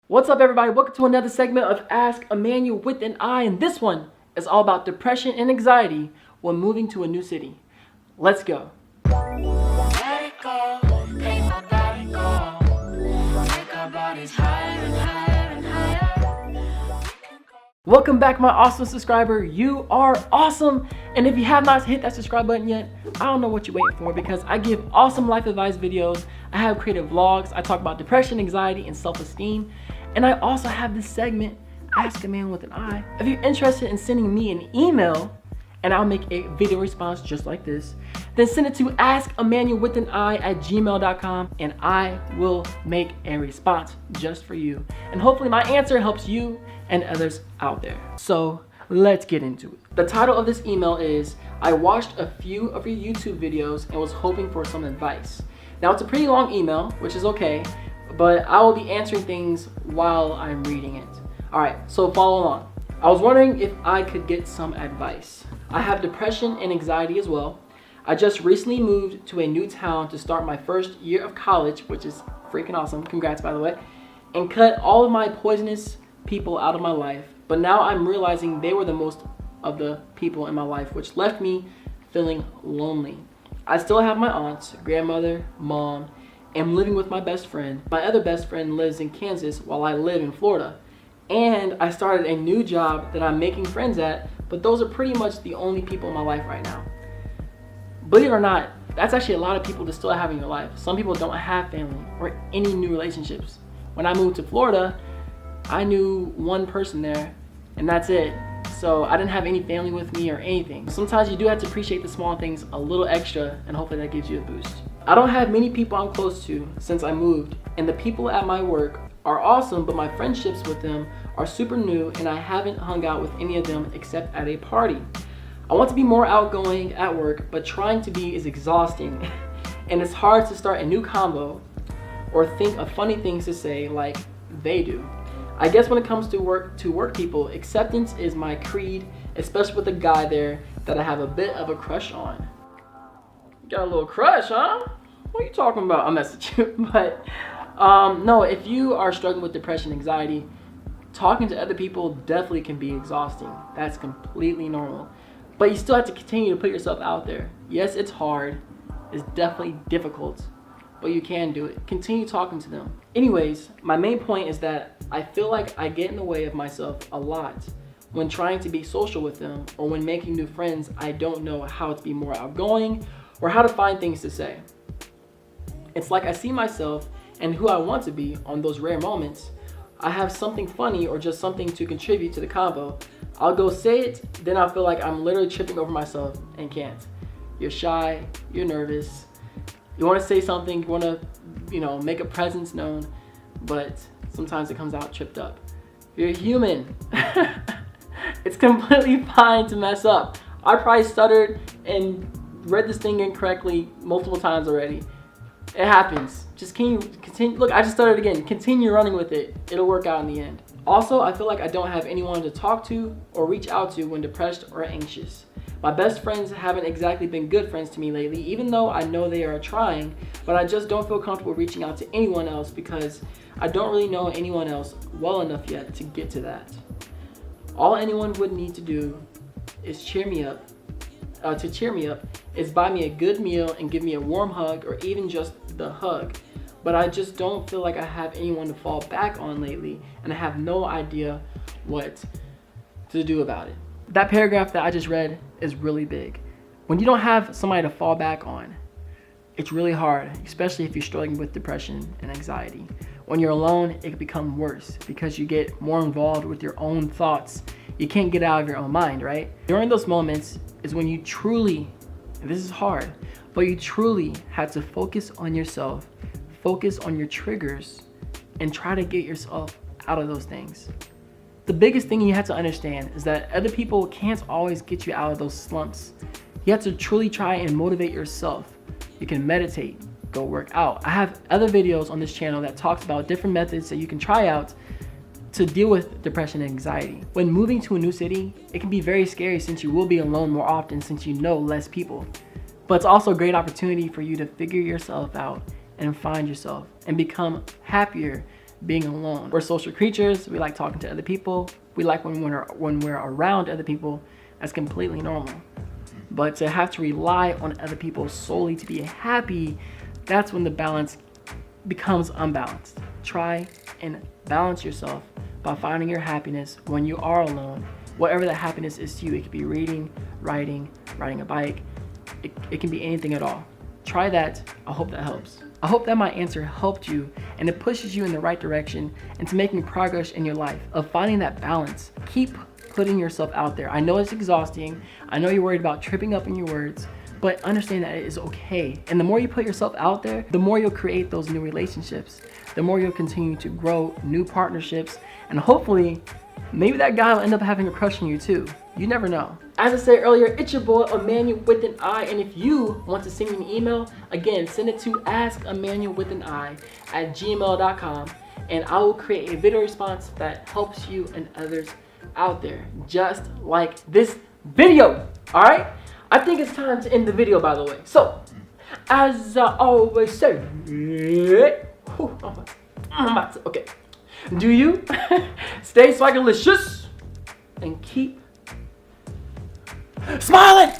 What's up, everybody? Welcome to another segment of Ask Emmanuel with an I, and this one is all about depression and anxiety when moving to a new city. Let's go. Let it go, make my body go. Take our bodies higher and higher and higher. Welcome back, my awesome subscriber. You are awesome. And if you have not hit that subscribe button yet, I don't know what you're waiting for, because I give awesome life advice videos. I have creative vlogs. I talk about depression, anxiety, and self-esteem. And I also have this segment, Ask a Man with an I. If you're interested in sending me an email, and I'll make a video response just like this, then send it to askimmanuelwithani@gmail.com, and I will make a response just for you. And hopefully my answer helps you and others out there. So let's get into it. The title of this email is, I watched a few of your YouTube videos and was hoping for some advice. Now, it's a pretty long email, which is okay, but I will be answering things while I'm reading it. All right, so follow along. I was wondering if I could get some advice. I have depression and anxiety as well. I just recently moved to a new town to start my first year of college, which is freaking awesome. Congrats, by the way. And cut all of my poisonous people out of my life. But now I'm realizing they were the most of the people in my life, which left me feeling lonely. I still have my aunts, grandmother, mom, am living with my best friend. My other best friend lives in Kansas while I live in Florida. And I started a new job that I'm making friends at, but those are pretty much the only people in my life right now. Believe it or not, that's actually a lot of people to still have in your life. Some people don't have family or any new relationships. When I moved to Florida, I knew one person there, and that's it. So I didn't have any family with me or anything. Sometimes you do have to appreciate the small things a little extra, and hopefully that gives you a boost. I don't have many people I'm close to since I moved, and the people at my work are awesome, but my friendships with them are super new, and I haven't hung out with any of them except at a party. I want to be more outgoing at work, but trying to be is exhausting, and it's hard to start a new combo or think of funny things to say like they do. I guess when it comes to work people, acceptance is my creed, especially with a guy there that I have a bit of a crush on. You got a little crush, huh? What are you talking about? I'm messing with you. But no, if you are struggling with depression, anxiety, talking to other people definitely can be exhausting. That's completely normal. But you still have to continue to put yourself out there. Yes, it's hard. It's definitely difficult, but you can do it. Continue talking to them. Anyways, my main point is that I feel like I get in the way of myself a lot when trying to be social with them, or when making new friends. I don't know how to be more outgoing or how to find things to say. It's like I see myself and who I want to be on those rare moments. I have something funny or just something to contribute to the combo. I'll go say it, then I feel like I'm literally tripping over myself and can't. You're shy, you're nervous, you want to say something, you want to, make a presence known, but sometimes it comes out tripped up. You're human. It's completely fine to mess up. I probably stuttered and read this thing incorrectly multiple times already. It happens. Just continue. Look, I just stuttered again. Continue running with it. It'll work out in the end. Also, I feel like I don't have anyone to talk to or reach out to when depressed or anxious. My best friends haven't exactly been good friends to me lately, even though I know they are trying, but I just don't feel comfortable reaching out to anyone else because I don't really know anyone else well enough yet to get to that. All anyone would need to do is cheer me up is buy me a good meal and give me a warm hug, or even just the hug. But I just don't feel like I have anyone to fall back on lately, and I have no idea what to do about it. That paragraph that I just read is really big. When you don't have somebody to fall back on, it's really hard, especially if you're struggling with depression and anxiety. When you're alone, it can become worse because you get more involved with your own thoughts. You can't get out of your own mind, right? During those moments is when you truly, and this is hard, but you truly have to focus on yourself, focus on your triggers, and try to get yourself out of those things. The biggest thing you have to understand is that other people can't always get you out of those slumps. You have to truly try and motivate yourself. You can meditate, go work out. I have other videos on this channel that talks about different methods that you can try out to deal with depression and anxiety. When moving to a new city, it can be very scary since you will be alone more often since you know less people. But it's also a great opportunity for you to figure yourself out and find yourself and become happier being alone. We're social creatures. We like talking to other people. We like when we're around other people. That's completely normal. But to have to rely on other people solely to be happy, that's when the balance becomes unbalanced. Try and balance yourself by finding your happiness when you are alone. Whatever that happiness is to you, it could be reading, writing, riding a bike. It can be anything at all. Try that. I hope that helps. I hope that my answer helped you and it pushes you in the right direction into making progress in your life of finding that balance. Keep putting yourself out there. I know it's exhausting. I know you're worried about tripping up in your words, but understand that it is okay. And the more you put yourself out there, the more you'll create those new relationships. The more you'll continue to grow new partnerships, and hopefully, maybe that guy will end up having a crush on you too. You never know. As I said earlier, it's your boy, Immanuel, and if you want to send me an email, again, send it to askimmanuelwithani@gmail.com, and I will create a video response that helps you and others out there, just like this video, all right? I think it's time to end the video, by the way. So, as I always say, okay, do you stay swagalicious and keep smiling?